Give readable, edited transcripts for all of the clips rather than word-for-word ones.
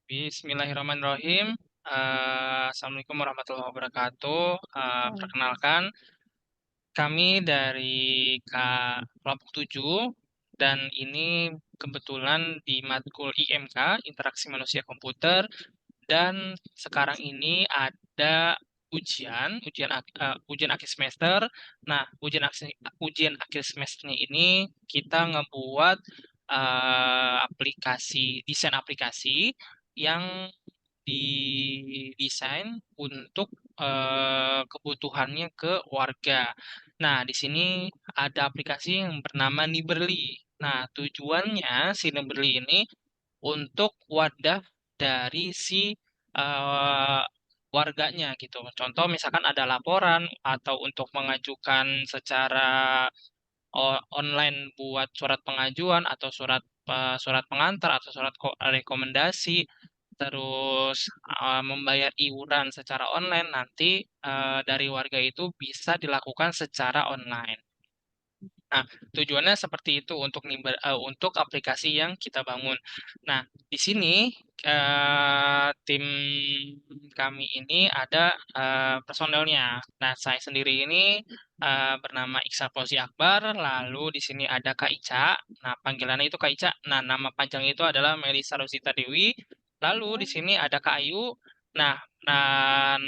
Bismillahirrahmanirrahim. Assalamualaikum warahmatullahi wabarakatuh. Oh, Perkenalkan, kami dari kelompok 7 dan ini kebetulan di matkul IMK, Interaksi Manusia Komputer, dan sekarang ini ada ujian akhir semester. Nah, ujian akhir semesternya ini kita ngebuat desain aplikasi yang didesain untuk kebutuhannya ke warga. Nah, di sini ada aplikasi yang bernama Niberly. Nah, tujuannya si Niberly ini untuk wadah dari si warganya gitu. Contoh misalkan ada laporan atau untuk mengajukan secara online buat surat pengajuan atau surat pengantar atau surat rekomendasi, terus membayar iuran secara online nanti dari warga itu bisa dilakukan secara online. Nah, tujuannya seperti itu untuk aplikasi yang kita bangun. Nah, di sini tim kami ini ada personelnya. Nah, saya sendiri ini bernama Iksan Fauzi Akbar, lalu di sini ada Kak Ica. Nah, panggilannya itu Kak Ica. Nah, nama panjang itu adalah Melisa Rosita Dewi. Lalu di sini ada Kak Ayu. Nah, dan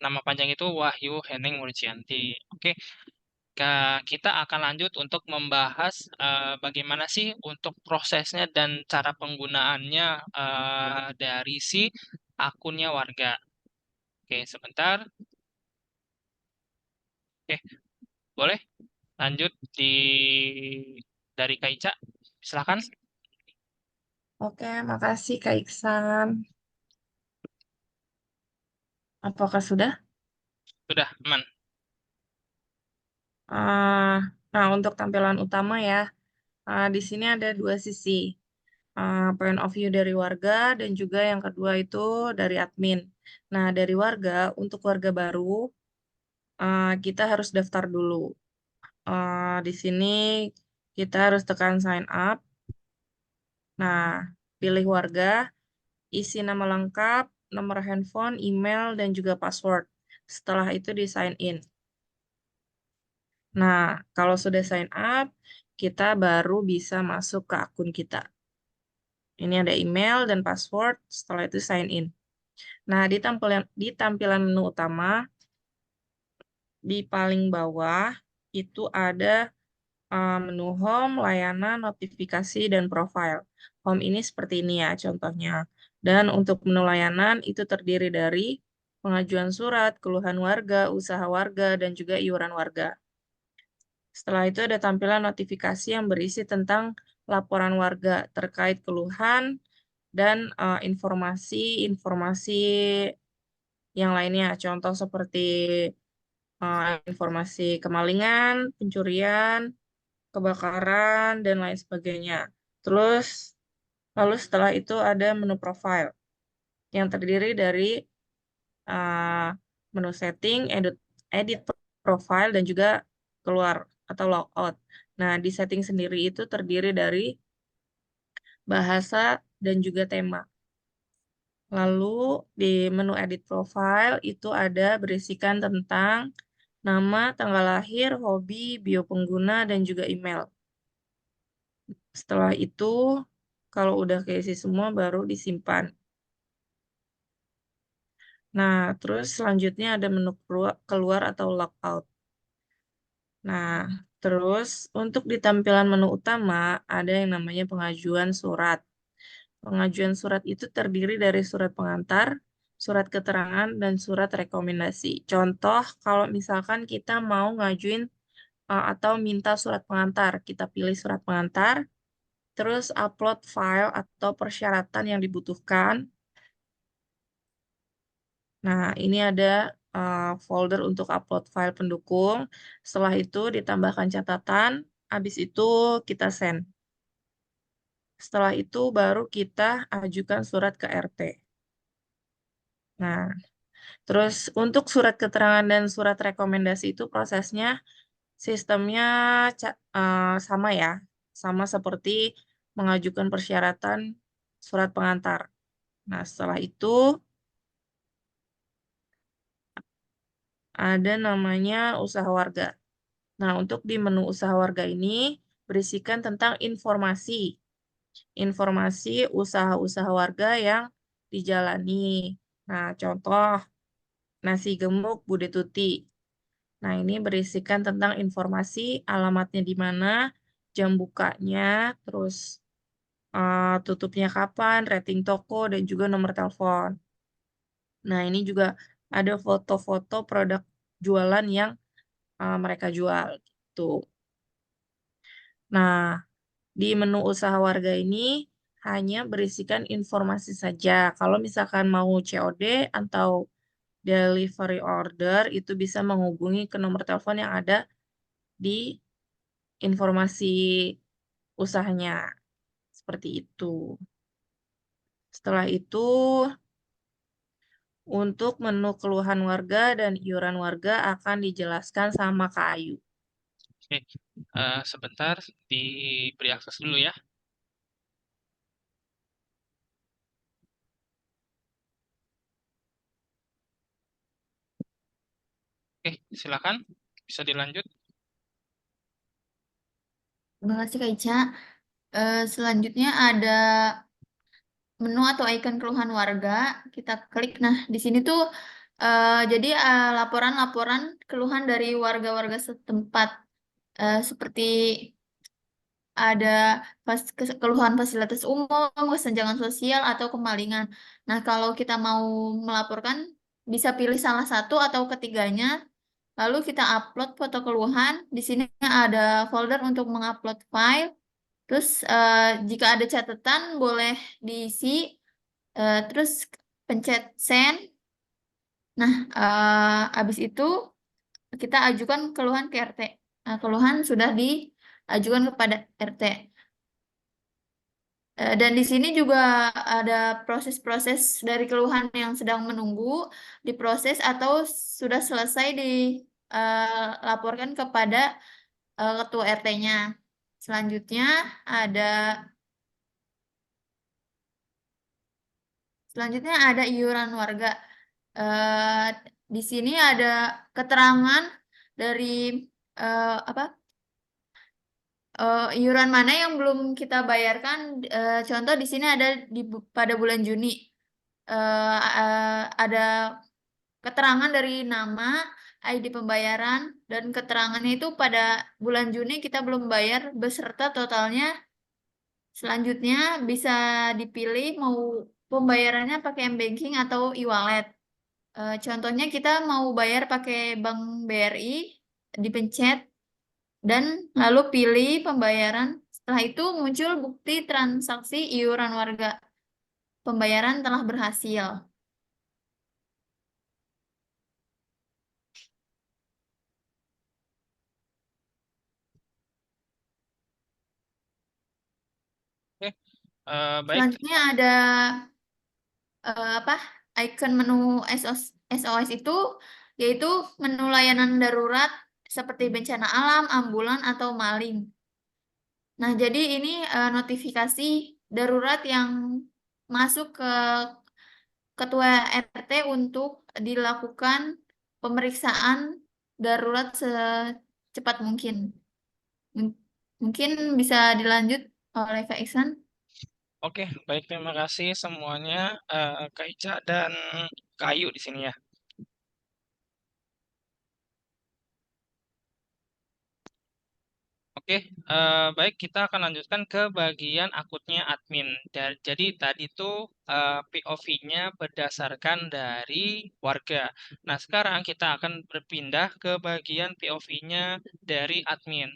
nama panjang itu Wahyu Henning Murcianti. Oke. Kita akan lanjut untuk membahas bagaimana sih untuk prosesnya dan cara penggunaannya dari si akunnya warga. Oke, sebentar. Oke, boleh lanjut dari Kaica. Silakan. oke, makasih Kak Iksan. Apakah sudah? Sudah aman. Ah, nah, untuk tampilan utama ya, di sini ada dua sisi. Point of view dari warga dan juga yang kedua itu dari admin. Nah, dari warga, untuk warga baru, kita harus daftar dulu. Di sini kita harus tekan sign up. Nah, pilih warga, isi nama lengkap, nomor handphone, email, dan juga password. Setelah itu di sign in. Nah, kalau sudah sign up, kita baru bisa masuk ke akun kita. Ini ada email dan password, setelah itu sign in. Nah, di tampilan menu utama, di paling bawah, itu ada menu home, layanan, notifikasi, dan profile. Home ini seperti ini ya contohnya. Dan untuk menu layanan itu terdiri dari pengajuan surat, keluhan warga, usaha warga, dan juga iuran warga. Setelah itu ada tampilan notifikasi yang berisi tentang laporan warga terkait keluhan dan informasi-informasi yang lainnya. Contoh seperti informasi kemalingan, pencurian, kebakaran, dan lain sebagainya. Terus, lalu setelah itu ada menu profile yang terdiri dari uh, menu setting, edit profile, dan juga keluar atau logout. Nah, di setting sendiri itu terdiri dari bahasa dan juga tema. Lalu di menu edit profile itu ada berisikan tentang nama, tanggal lahir, hobi, bio pengguna, dan juga email. Setelah itu, kalau udah keisi semua baru disimpan. Nah, terus selanjutnya ada menu keluar atau logout. Nah, terus untuk di tampilan menu utama ada yang namanya pengajuan surat. Pengajuan surat itu terdiri dari surat pengantar, surat keterangan, dan surat rekomendasi. Contoh, kalau misalkan kita mau ngajuin atau minta surat pengantar, kita pilih surat pengantar, terus upload file atau persyaratan yang dibutuhkan. Nah, ini ada folder untuk upload file pendukung. Setelah itu ditambahkan catatan, habis itu kita send. Setelah itu baru kita ajukan surat ke RT. Nah, terus untuk surat keterangan dan surat rekomendasi itu prosesnya sistemnya sama ya, sama seperti mengajukan persyaratan surat pengantar. Nah, setelah itu ada namanya usaha warga. Nah, untuk di menu usaha warga ini berisikan tentang informasi. Informasi usaha-usaha warga yang dijalani. Nah, contoh nasi gemuk Bude Tuti. Nah, ini berisikan tentang informasi alamatnya di mana, jam bukanya, terus tutupnya kapan, rating toko, dan juga nomor telepon. Nah, ini juga ada foto-foto produk jualan yang mereka jual gitu. Nah, di menu usaha warga ini hanya berisikan informasi saja. Kalau misalkan mau COD atau delivery order, itu bisa menghubungi ke nomor telepon yang ada di informasi usahanya. Seperti itu. Setelah itu, untuk menu keluhan warga dan iuran warga akan dijelaskan sama Kak Ayu. Oke, sebentar diberi akses dulu ya. Oke, silakan bisa dilanjut. Terima kasih Kak Ica. Selanjutnya ada menu atau icon keluhan warga. Kita klik. Nah, di sini tuh jadi laporan-laporan keluhan dari warga-warga setempat. Seperti ada keluhan fasilitas umum, kesenjangan sosial, atau kemalingan. Nah, kalau kita mau melaporkan, bisa pilih salah satu atau ketiganya. Lalu kita upload foto keluhan. Di sini ada folder untuk mengupload file. Terus jika ada catatan boleh diisi. Terus pencet send. Nah, habis itu kita ajukan keluhan ke RT. Nah, keluhan sudah diajukan kepada RT. Dan di sini juga ada proses-proses dari keluhan yang sedang menunggu diproses atau sudah selesai dilaporkan kepada ketua RT-nya. Selanjutnya ada ada iuran warga. Eh, di sini ada keterangan dari apa iuran mana yang belum kita bayarkan. Contoh di sini ada pada bulan Juni. Ada keterangan dari nama, ID pembayaran, dan keterangannya itu pada bulan Juni kita belum bayar beserta totalnya. Selanjutnya bisa dipilih mau pembayarannya pakai m-banking atau e-wallet. Contohnya kita mau bayar pakai Bank BRI, dipencet dan lalu pilih pembayaran. Setelah itu muncul bukti transaksi iuran warga. Pembayaran telah berhasil. Oke, baik. Selanjutnya ada apa? Icon menu SOS itu yaitu menu layanan darurat seperti bencana alam, ambulan atau maling. Nah, jadi ini notifikasi darurat yang masuk ke ketua RT untuk dilakukan pemeriksaan darurat secepat mungkin. Mung- Mungkin bisa dilanjut oleh Kak Iksan. Oke, baik. Terima kasih semuanya, Kak Ica dan Kak Ayu di sini ya. Oke, baik kita akan lanjutkan ke bagian akutnya admin. Jadi tadi tuh POV-nya berdasarkan dari warga. Nah, sekarang kita akan berpindah ke bagian POV-nya dari admin.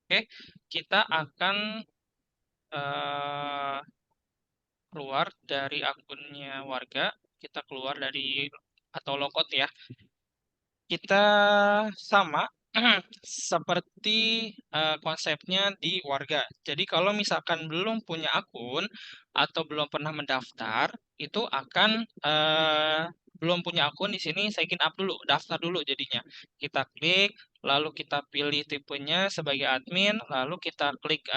Oke, kita akan eh, keluar dari akunnya warga. Kita keluar dari atau logout ya. Kita sama seperti konsepnya di warga. Jadi kalau misalkan belum punya akun atau belum pernah mendaftar, itu akan belum punya akun di sini sign up dulu, daftar dulu jadinya. Kita klik, lalu kita pilih tipenya sebagai admin, lalu kita klik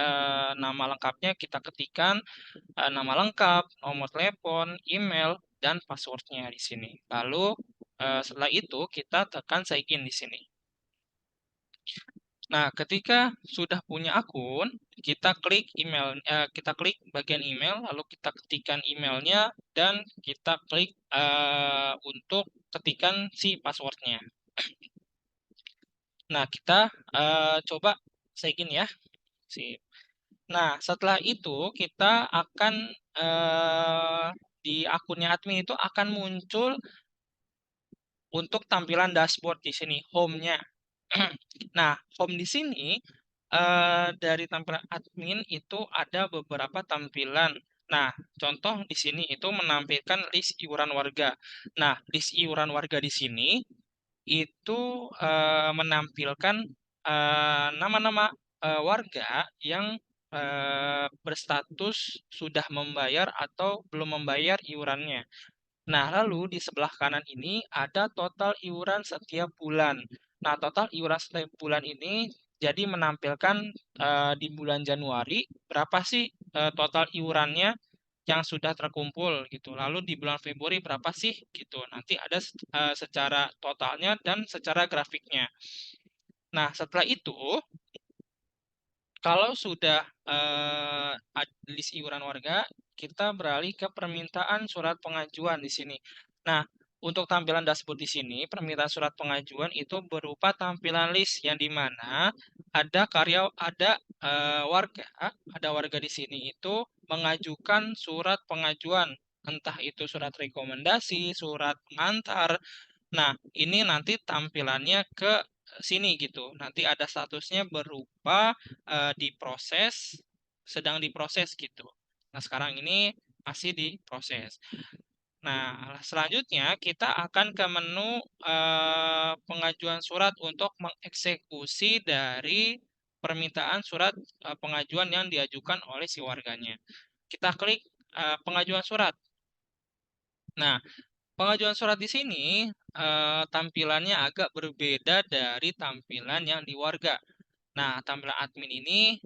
nama lengkapnya, kita ketikkan nama lengkap, nomor telepon, email, dan passwordnya di sini. Lalu setelah itu kita tekan sign in di sini. Nah, ketika sudah punya akun, kita klik email, kita klik bagian email, lalu kita ketikkan emailnya dan kita klik untuk ketikkan si passwordnya. Nah, kita coba sign in ya. Nah, setelah itu kita akan di akunnya admin itu akan muncul untuk tampilan dashboard di sini, home-nya. Nah, home di sini dari tampilan admin itu ada beberapa tampilan. Nah, contoh di sini itu menampilkan list iuran warga. Nah, list iuran warga di sini itu menampilkan nama-nama warga yang berstatus sudah membayar atau belum membayar iurannya. Nah, lalu di sebelah kanan ini ada total iuran setiap bulan. Nah, total iuran setiap bulan ini jadi menampilkan di bulan Januari berapa sih total iurannya yang sudah terkumpul gitu. Lalu di bulan Februari berapa sih gitu. Nanti ada secara totalnya dan secara grafiknya. Nah, setelah itu kalau sudah list iuran warga, kita beralih ke permintaan surat pengajuan di sini. Nah, untuk tampilan dashboard di sini, permintaan surat pengajuan itu berupa tampilan list yang di mana ada warga di sini itu mengajukan surat pengajuan, entah itu surat rekomendasi, surat pengantar. Nah, ini nanti tampilannya ke sini gitu. Nanti ada statusnya berupa diproses, sedang diproses gitu. Nah, sekarang ini masih diproses. Nah, selanjutnya kita akan ke menu pengajuan surat untuk mengeksekusi dari permintaan surat pengajuan yang diajukan oleh si warganya. Kita klik pengajuan surat. Nah, pengajuan surat di sini tampilannya agak berbeda dari tampilan yang di warga. Nah, tampilan admin ini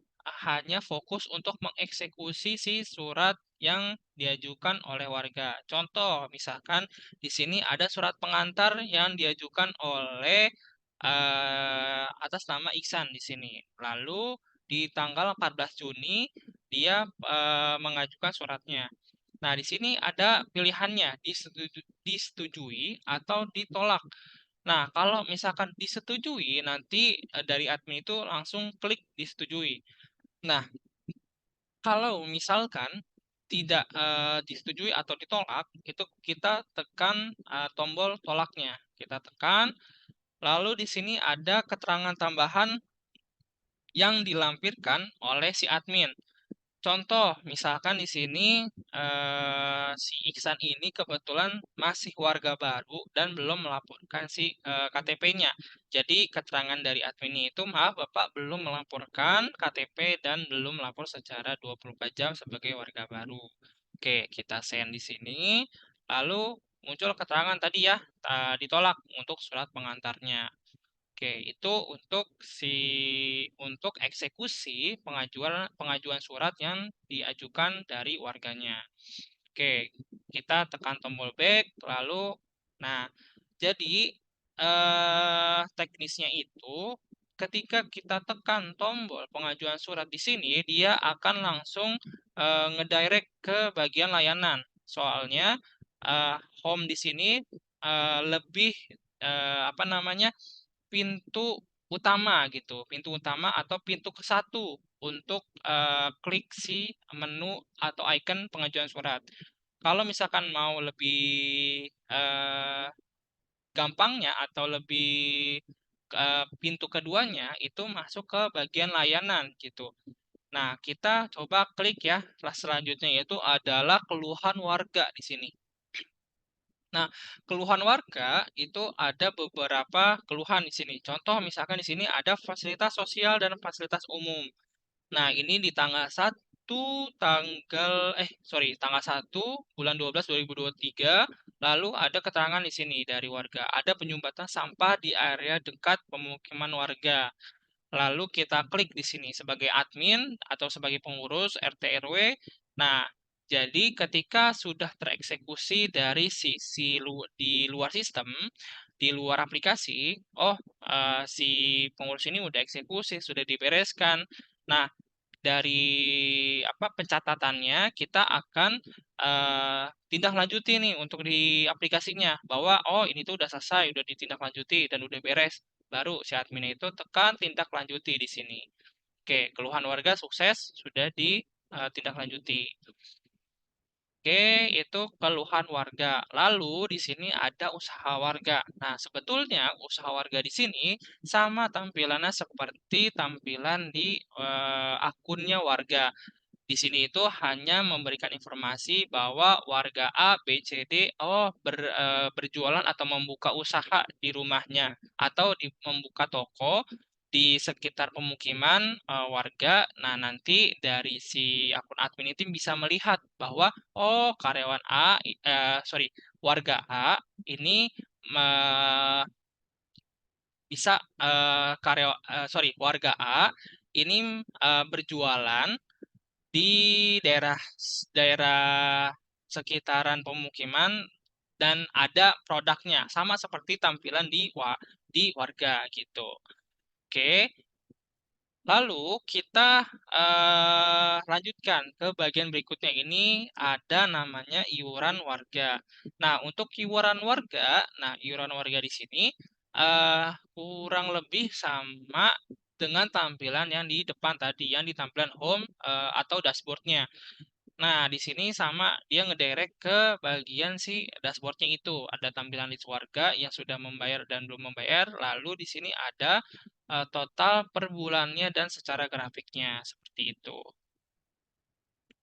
hanya fokus untuk mengeksekusi si surat yang diajukan oleh warga. Contoh, misalkan di sini ada surat pengantar yang diajukan oleh atas nama Iksan di sini. Lalu di tanggal 14 Juni dia mengajukan suratnya. Nah, di sini ada pilihannya, disetujui atau ditolak. Nah, kalau misalkan disetujui, nanti dari admin itu langsung klik disetujui. Nah, kalau misalkan tidak disetujui atau ditolak, itu kita tekan tombol tolaknya. Kita tekan, lalu di sini ada keterangan tambahan yang dilampirkan oleh si admin. Contoh, misalkan di sini si Iksan ini kebetulan masih warga baru dan belum melaporkan si KTP-nya. Jadi keterangan dari admin itu, maaf Bapak belum melaporkan KTP dan belum melapor secara 24 jam sebagai warga baru. Oke, kita send di sini. Lalu muncul keterangan tadi ya, ditolak untuk surat pengantarnya. Oke, itu untuk eksekusi pengajuan surat yang diajukan dari warganya. Oke, kita tekan tombol back lalu nah, jadi teknisnya itu ketika kita tekan tombol pengajuan surat di sini dia akan langsung ngedirect ke bagian layanan. Soalnya home di sini lebih apa namanya? Pintu utama gitu, pintu utama atau pintu ke satu untuk klik si menu atau icon pengajuan surat. Kalau misalkan mau lebih eh, gampangnya atau lebih pintu keduanya itu masuk ke bagian layanan gitu. Nah, kita coba klik ya. Selanjutnya yaitu adalah keluhan warga di sini. Nah, keluhan warga itu ada beberapa keluhan di sini. Contoh misalkan di sini ada fasilitas sosial dan fasilitas umum. Nah, ini di tanggal 1 bulan 12 2023 Lalu ada keterangan di sini dari warga, ada penyumbatan sampah di area dekat pemukiman warga. Lalu kita klik di sini sebagai admin atau sebagai pengurus RT RW. Nah, jadi ketika sudah tereksekusi dari di luar sistem, di luar aplikasi, si pengurus ini udah eksekusi, sudah dibereskan. Nah, dari pencatatannya kita akan tindak lanjuti nih untuk di aplikasinya bahwa ini tuh udah selesai, udah ditindaklanjuti dan udah beres. Baru si admin itu tekan tindak lanjuti di sini. Oke, keluhan warga sukses sudah ditindaklanjuti. Oke, itu keluhan warga. Lalu di sini ada usaha warga. Nah, sebetulnya usaha warga di sini sama tampilannya seperti tampilan di akunnya warga. Di sini itu hanya memberikan informasi bahwa warga A, B, C, D berjualan atau membuka usaha di rumahnya atau membuka toko di sekitar pemukiman warga. Nah, nanti dari si akun admin itu bisa melihat bahwa karyawan A, warga A ini bisa warga A ini berjualan di daerah daerah sekitaran pemukiman dan ada produknya sama seperti tampilan di warga gitu. Oke, lalu kita lanjutkan ke bagian berikutnya. Ini ada namanya iuran warga. Nah, untuk iuran warga di sini kurang lebih sama dengan tampilan yang di depan tadi, yang di tampilan home atau dashboardnya. Nah, di sini sama dia ngedirect ke bagian si dashboardnya itu. Ada tampilan list warga yang sudah membayar dan belum membayar. Lalu di sini ada total per bulannya dan secara grafiknya. Seperti itu.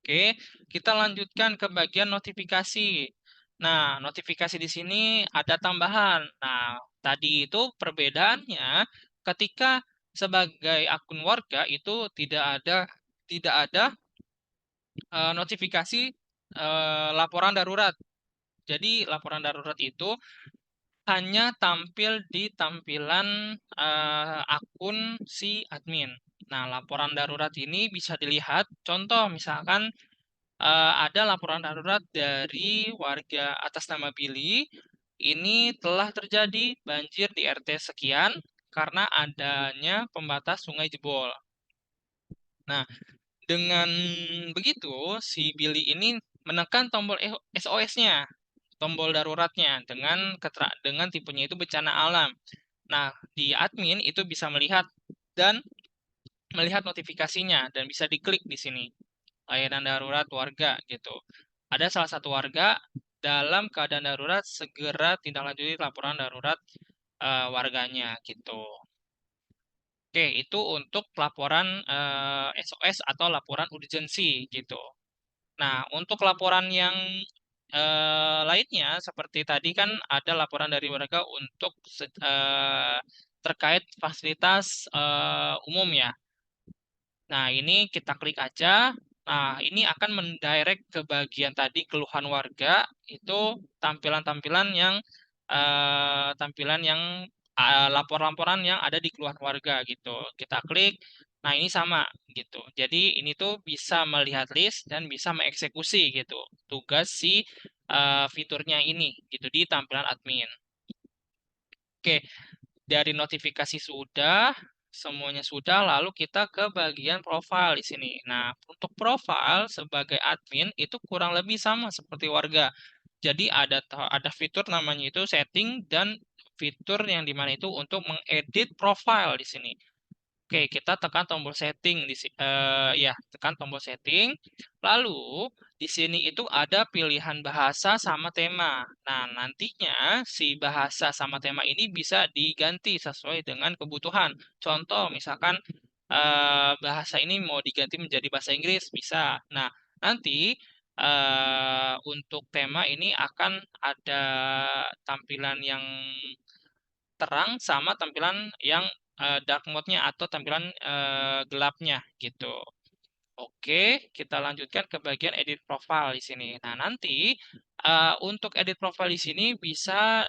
Oke, kita lanjutkan ke bagian notifikasi. Nah, notifikasi di sini ada tambahan. Nah, tadi itu perbedaannya ketika sebagai akun warga itu tidak ada notifikasi laporan darurat. Jadi laporan darurat itu hanya tampil di tampilan akun si admin. Nah, laporan darurat ini bisa dilihat. Contoh misalkan ada laporan darurat dari warga atas nama Billy. Ini telah terjadi banjir di RT sekian karena adanya pembatas sungai jebol. Nah, dengan begitu, si Billy ini menekan tombol SOS-nya, tombol daruratnya dengan tipenya itu bencana alam. Nah, di admin itu bisa melihat notifikasinya dan bisa diklik di sini. Layanan darurat warga gitu. Ada salah satu warga dalam keadaan darurat segera tindak lanjuti laporan darurat warganya gitu. Oke, itu untuk laporan SOS atau laporan urgensi gitu. Nah, untuk laporan yang lainnya seperti tadi kan ada laporan dari warga untuk terkait fasilitas umum ya. Nah, ini kita klik aja. Nah, ini akan mendirect ke bagian tadi keluhan warga itu tampilan-tampilan yang lapor-laporan yang ada di keluhan warga gitu. Kita klik. Nah, ini sama gitu. Jadi, ini tuh bisa melihat list dan bisa mengeksekusi gitu. Tugas si fiturnya ini gitu di tampilan admin. Oke, dari notifikasi sudah, semuanya sudah, lalu kita ke bagian profile di sini. Nah, untuk profile sebagai admin itu kurang lebih sama seperti warga. Jadi ada fitur namanya itu setting dan fitur yang dimana itu untuk mengedit profile di sini. Oke, kita tekan tombol setting tekan tombol setting. Lalu di sini itu ada pilihan bahasa sama tema. Nah, nantinya si bahasa sama tema ini bisa diganti sesuai dengan kebutuhan. Contoh, misalkan bahasa ini mau diganti menjadi bahasa Inggris, bisa. Nah, nanti untuk tema ini akan ada tampilan yang terang sama tampilan yang dark mode-nya atau tampilan gelapnya gitu. Oke, kita lanjutkan ke bagian edit profile di sini. Nah, nanti Untuk edit profile di sini bisa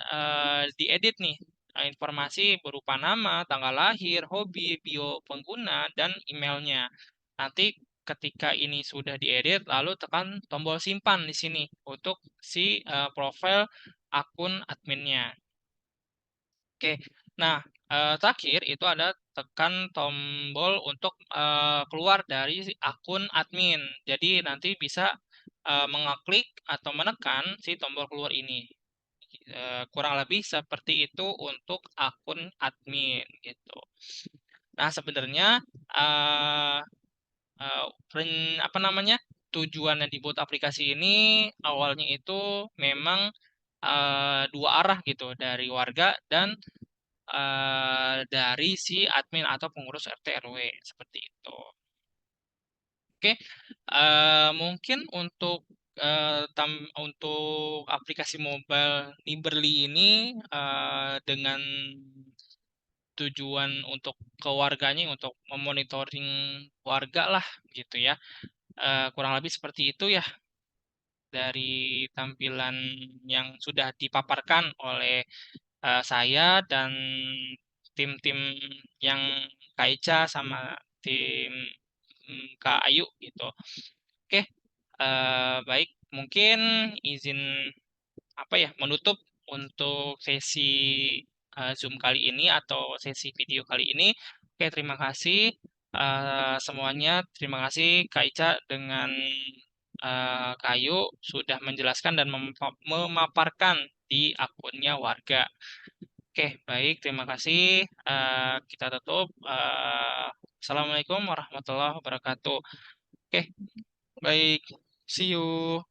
diedit nih informasi berupa nama, tanggal lahir, hobi, bio pengguna, dan emailnya. Nanti ketika ini sudah diedit, lalu tekan tombol simpan di sini untuk si profile akun adminnya. Oke, nah terakhir itu ada tekan tombol untuk keluar dari si akun admin. Jadi nanti bisa mengeklik atau menekan si tombol keluar ini. Kurang lebih seperti itu untuk akun admin gitu. Nah, sebenarnya eh eh, apa namanya? Tujuannya dibuat aplikasi ini awalnya itu memang dua arah gitu dari warga dan dari si admin atau pengurus RT RW seperti itu. Oke, mungkin untuk aplikasi mobile Liberly ini dengan tujuan untuk keluarganya untuk memonitoring warga lah gitu ya. Kurang lebih seperti itu ya dari tampilan yang sudah dipaparkan oleh saya dan tim-tim yang Kaica sama tim Kak Ayu gitu. Oke, baik. Mungkin izin apa ya menutup untuk sesi Zoom kali ini atau sesi video kali ini. Oke, terima kasih semuanya. Terima kasih Kak Ica dengan Kak Ayu sudah menjelaskan dan memaparkan di akunnya warga. Oke, baik. Terima kasih. Kita tutup. Assalamualaikum warahmatullahi wabarakatuh. Oke, baik. See you.